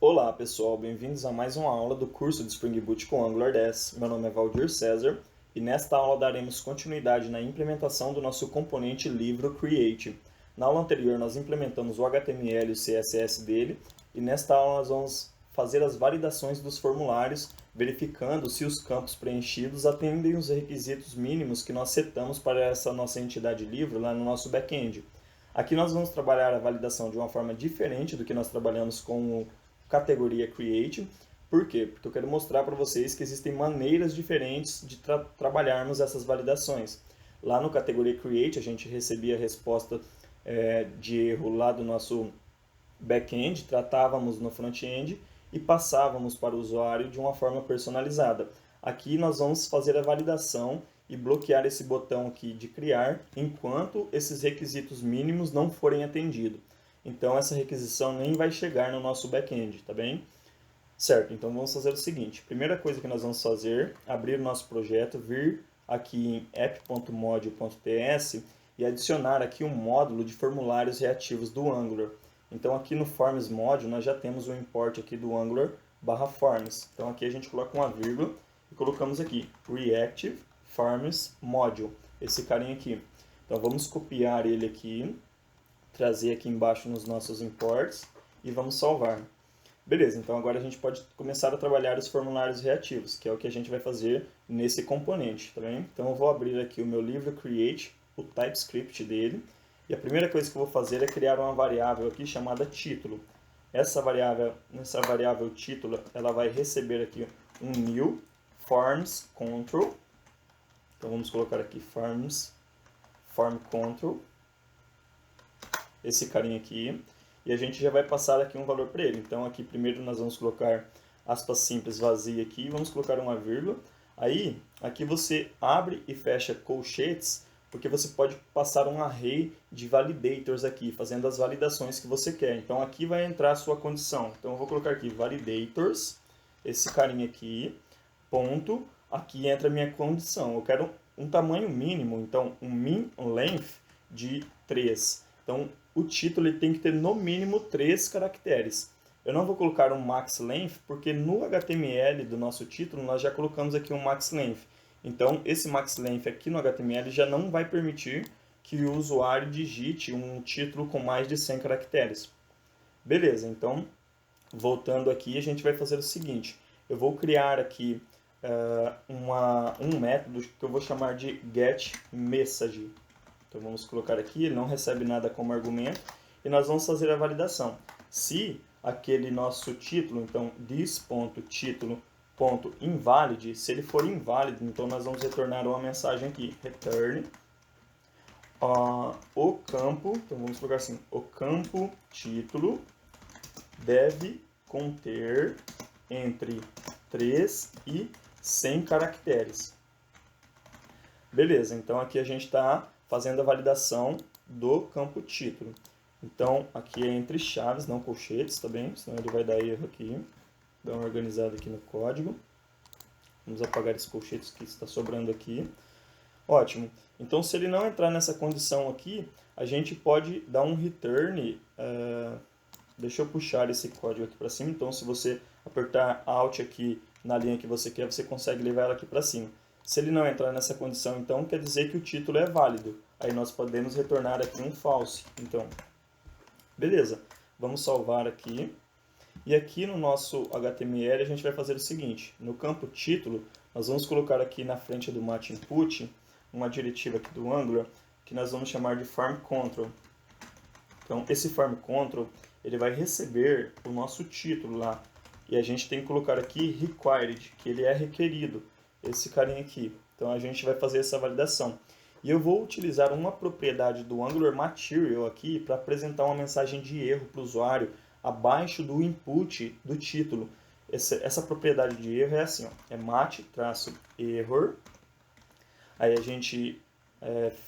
Olá pessoal, bem-vindos a mais uma aula do curso de Spring Boot com Angular 10. Meu nome é Valdir César e nesta aula daremos continuidade na implementação do nosso componente livro Create. Na aula anterior nós implementamos o HTML e o CSS dele e nesta aula nós vamos fazer as validações dos formulários, verificando se os campos preenchidos atendem os requisitos mínimos que nós setamos para essa nossa entidade livro lá no nosso back-end. Aqui nós vamos trabalhar a validação de uma forma diferente do que nós trabalhamos com o categoria Create. Por quê? Porque eu quero mostrar para vocês que existem maneiras diferentes de trabalharmos essas validações. Lá no categoria Create a gente recebia a resposta de erro lá do nosso back-end, tratávamos no front-end e passávamos para o usuário de uma forma personalizada. Aqui nós vamos fazer a validação e bloquear esse botão aqui de criar enquanto esses requisitos mínimos não forem atendidos. Então essa requisição nem vai chegar no nosso back-end, tá bem? Certo, então vamos fazer o seguinte. Primeira coisa que nós vamos fazer, abrir o nosso projeto, vir aqui em app.module.ts e adicionar aqui um módulo de formulários reativos do Angular. Então aqui no Forms Module nós já temos o import aqui do Angular /Forms. Então aqui a gente coloca uma vírgula e colocamos aqui Reactive Forms Module, esse carinha aqui. Então vamos copiar ele aqui, trazer aqui embaixo nos nossos imports e vamos salvar. Beleza, então agora a gente pode começar a trabalhar os formulários reativos, que é o que a gente vai fazer nesse componente, tá bem? Então eu vou abrir aqui o meu livro Create, o TypeScript dele, e a primeira coisa que eu vou fazer é criar uma variável aqui chamada título. Essa variável título, ela vai receber aqui um new forms control. Então vamos colocar aqui form control, esse carinha aqui, e a gente já vai passar aqui um valor para ele. Então aqui primeiro nós vamos colocar aspas simples vazia aqui, vamos colocar uma vírgula. Aí aqui você abre e fecha colchetes, porque você pode passar um array de validators aqui, fazendo as validações que você quer. Então aqui vai entrar a sua condição. Então eu vou colocar aqui validators, esse carinha aqui, ponto, aqui entra a minha condição. Eu quero um tamanho mínimo, então um min length de 3. Então o título ele tem que ter no mínimo 3 caracteres. Eu não vou colocar um max length, porque no HTML do nosso título nós já colocamos aqui um max length. Então esse max length aqui no HTML já não vai permitir que o usuário digite um título com mais de 100 caracteres. Beleza, então voltando aqui a gente vai fazer o seguinte. Eu vou criar aqui um método que eu vou chamar de getMessage. Então vamos colocar aqui, ele não recebe nada como argumento, e nós vamos fazer a validação. Se aquele nosso título, então this.título.invalid, se ele for inválido, então nós vamos retornar uma mensagem aqui, return o campo, então vamos colocar assim, o campo título deve conter entre 3 e 100 caracteres. Beleza, então aqui a gente está fazendo a validação do campo título. Então, aqui é entre chaves, não colchetes, tá bem? Senão ele vai dar erro aqui. Dá uma organizada aqui no código. Vamos apagar esses colchetes que está sobrando aqui. Ótimo. Então, se ele não entrar nessa condição aqui, a gente pode dar um return. Deixa eu puxar esse código aqui para cima. Então, se você apertar Alt aqui na linha que você quer, você consegue levar ela aqui para cima. Se ele não entrar nessa condição, então, quer dizer que o título é válido. Aí nós podemos retornar aqui um false. Então, beleza. Vamos salvar aqui. E aqui no nosso HTML a gente vai fazer o seguinte. No campo título, nós vamos colocar aqui na frente do mat input uma diretiva aqui do Angular que nós vamos chamar de form control. Então, esse form control ele vai receber o nosso título lá. E a gente tem que colocar aqui required, que ele é requerido. Esse carinha aqui. Então a gente vai fazer essa validação. E eu vou utilizar uma propriedade do Angular Material aqui para apresentar uma mensagem de erro para o usuário abaixo do input do título. Essa propriedade de erro é assim, ó, é mat-error. Aí a gente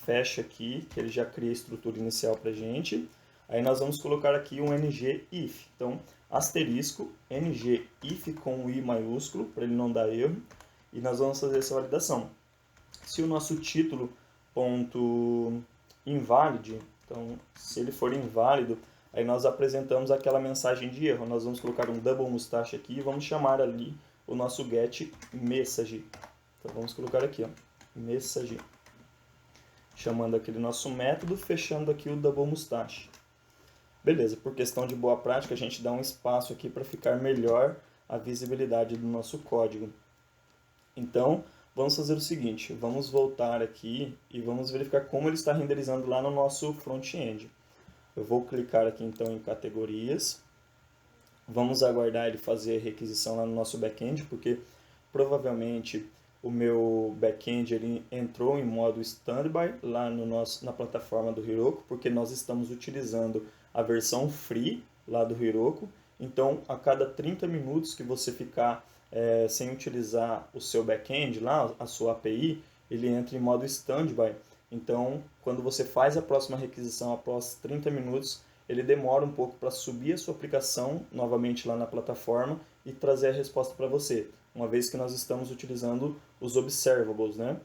fecha aqui, que ele já cria a estrutura inicial para a gente. Aí nós vamos colocar aqui um ngIf. Então, asterisco, ngIf com o i maiúsculo, para ele não dar erro. E nós vamos fazer essa validação. Se o nosso título ponto inválido, então se ele for inválido, aí nós apresentamos aquela mensagem de erro. Nós vamos colocar um double mustache aqui e vamos chamar ali o nosso get message. Então vamos colocar aqui, ó, message, chamando aquele nosso método, fechando aqui o double mustache. Beleza, por questão de boa prática, a gente dá um espaço aqui para ficar melhor a visibilidade do nosso código. Então, vamos fazer o seguinte, vamos voltar aqui e vamos verificar como ele está renderizando lá no nosso front-end. Eu vou clicar aqui então em categorias, vamos aguardar ele fazer a requisição lá no nosso back-end, porque provavelmente o meu back-end ele entrou em modo standby lá na plataforma do Heroku, porque nós estamos utilizando a versão free lá do Heroku. Então, a cada 30 minutos que você ficar sem utilizar o seu back-end lá, a sua API, ele entra em modo standby. Então, quando você faz a próxima requisição após 30 minutos, ele demora um pouco para subir a sua aplicação novamente lá na plataforma e trazer a resposta para você, uma vez que nós estamos utilizando os observables, né?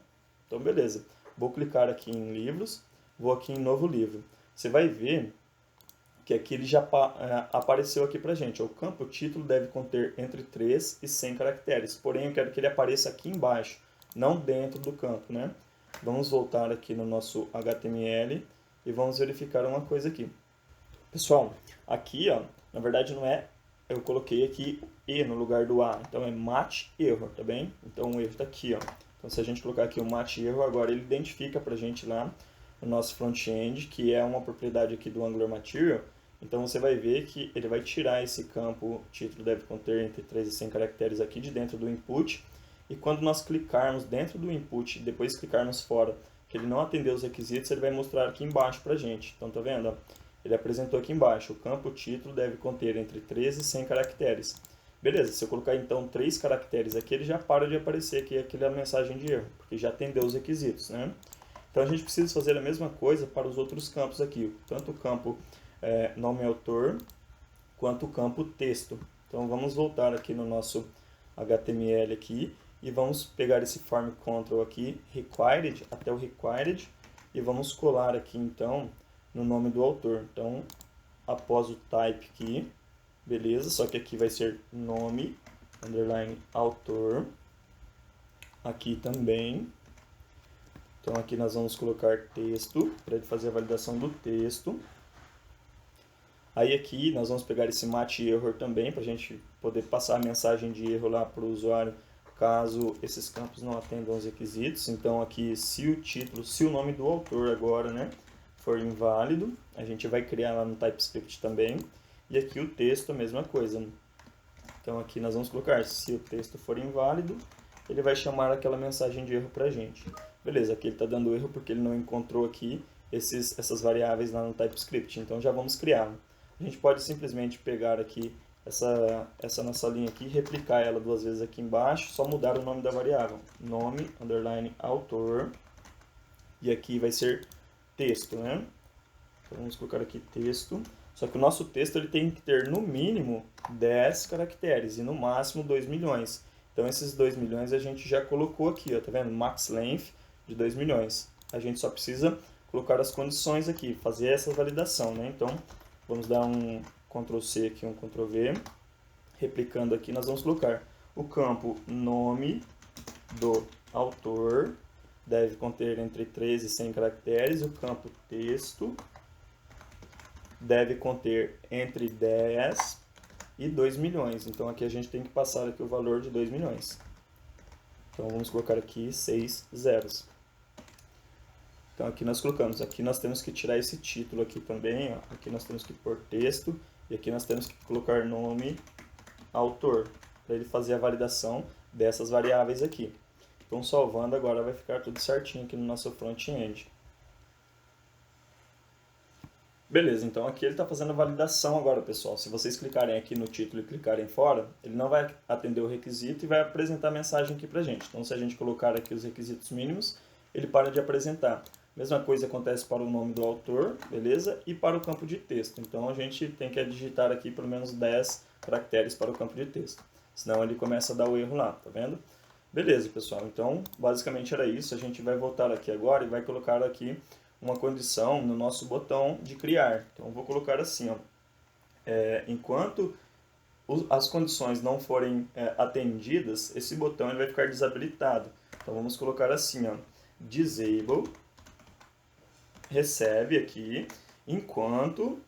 Então, beleza. Vou clicar aqui em livros, vou aqui em novo livro. Você vai ver que aqui ele já apareceu aqui para gente. O campo título deve conter entre 3 e 100 caracteres, porém eu quero que ele apareça aqui embaixo, não dentro do campo, né? Vamos voltar aqui no nosso HTML e vamos verificar uma coisa aqui. Pessoal, aqui, ó, na verdade não é, eu coloquei aqui E no lugar do A, então é match error, tá bem? Então o erro está aqui, ó. Então se a gente colocar aqui o match error, agora ele identifica pra gente lá no nosso front-end, que é uma propriedade aqui do Angular Material. Então você vai ver que ele vai tirar esse campo, título deve conter entre 3 e 100 caracteres aqui de dentro do input. E quando nós clicarmos dentro do input e depois clicarmos fora, que ele não atendeu os requisitos, ele vai mostrar aqui embaixo pra gente. Então tá vendo? Ó? Ele apresentou aqui embaixo, o campo título deve conter entre 13 e 100 caracteres. Beleza, se eu colocar então 3 caracteres aqui, ele já para de aparecer aqui aquela mensagem de erro, porque já atendeu os requisitos, né? Então a gente precisa fazer a mesma coisa para os outros campos aqui, tanto o campo nome autor, quanto o campo texto. Então vamos voltar aqui no nosso HTML aqui, e vamos pegar esse form control aqui, required, até o required, e vamos colar aqui então no nome do autor. Então, após o type aqui, beleza, só que aqui vai ser nome, underline, autor, aqui também. Então aqui nós vamos colocar texto, para ele fazer a validação do texto. Aí aqui nós vamos pegar esse match error também, para a gente poder passar a mensagem de erro lá para o usuário, caso esses campos não atendam os requisitos. Então aqui, se o título, se o nome do autor agora, né, for inválido, a gente vai criar lá no TypeScript também. E aqui o texto, a mesma coisa. Então aqui nós vamos colocar, se o texto for inválido, ele vai chamar aquela mensagem de erro para a gente. Beleza, aqui ele está dando erro porque ele não encontrou aqui essas variáveis lá no TypeScript. Então já vamos criar. A gente pode simplesmente pegar aqui essa nossa linha aqui, replicar ela 2 vezes aqui embaixo, só mudar o nome da variável. Nome, underline, autor, e aqui vai ser texto, né? Então vamos colocar aqui texto, só que o nosso texto ele tem que ter no mínimo 10 caracteres e no máximo 2 milhões. Então esses 2 milhões a gente já colocou aqui, ó, tá vendo? Max length de 2 milhões. A gente só precisa colocar as condições aqui, fazer essa validação, né? Então vamos dar um Ctrl C aqui, um Ctrl V. Replicando aqui, nós vamos colocar o campo nome do autor, deve conter entre 13 e 100 caracteres. O campo texto deve conter entre 10 e 2 milhões. Então aqui a gente tem que passar aqui o valor de 2 milhões. Então vamos colocar aqui 6 zeros. Então aqui nós colocamos, aqui nós temos que tirar esse título aqui também, ó. Aqui nós temos que pôr texto, e aqui nós temos que colocar nome, autor, para ele fazer a validação dessas variáveis aqui. Então salvando agora vai ficar tudo certinho aqui no nosso front-end. Beleza, então aqui ele está fazendo a validação agora, pessoal. Se vocês clicarem aqui no título e clicarem fora, ele não vai atender o requisito e vai apresentar a mensagem aqui para a gente. Então se a gente colocar aqui os requisitos mínimos, ele para de apresentar. Mesma coisa acontece para o nome do autor, beleza? E para o campo de texto. Então a gente tem que digitar aqui pelo menos 10 caracteres para o campo de texto. Senão ele começa a dar o erro lá, tá vendo? Beleza, pessoal. Então basicamente era isso. A gente vai voltar aqui agora e vai colocar aqui uma condição no nosso botão de criar. Então eu vou colocar assim, ó. enquanto as condições não forem atendidas, esse botão ele vai ficar desabilitado. Então vamos colocar assim, ó, disable, recebe aqui, enquanto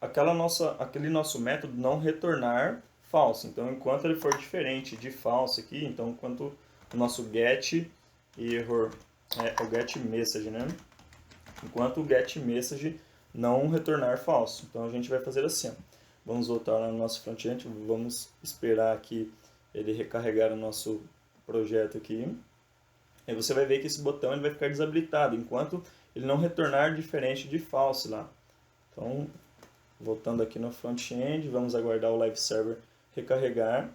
aquele nosso método não retornar false. Então enquanto ele for diferente de false aqui, então enquanto o nosso get error, o get message, né? Enquanto o get message não retornar falso. Então a gente vai fazer assim, ó. Vamos voltar lá no nosso front-end, vamos esperar aqui ele recarregar o nosso projeto aqui. Aí você vai ver que esse botão ele vai ficar desabilitado, enquanto ele não retornar diferente de false lá. Então, voltando aqui no front-end, vamos aguardar o live server recarregar.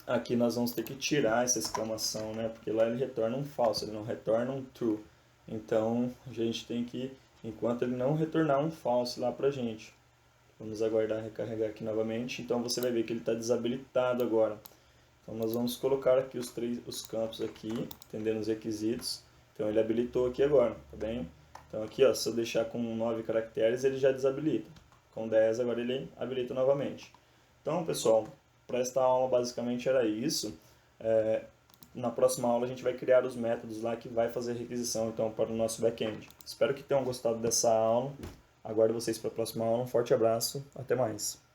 Aqui nós vamos ter que tirar essa exclamação, né? Porque lá ele retorna um false, ele não retorna um true. Então, a gente tem que, enquanto ele não retornar um false lá pra gente. Vamos aguardar recarregar aqui novamente. Então, você vai ver que ele está desabilitado agora. Então, nós vamos colocar aqui os campos aqui, atendendo os requisitos. Então, ele habilitou aqui agora, tá bem? Então, aqui, ó, se eu deixar com 9 caracteres, ele já desabilita. Com 10, agora ele habilita novamente. Então, pessoal, para esta aula basicamente era isso. Na próxima aula a gente vai criar os métodos lá que vai fazer requisição então para o nosso back-end. Espero que tenham gostado dessa aula. Aguardo vocês para a próxima aula. Um forte abraço. Até mais.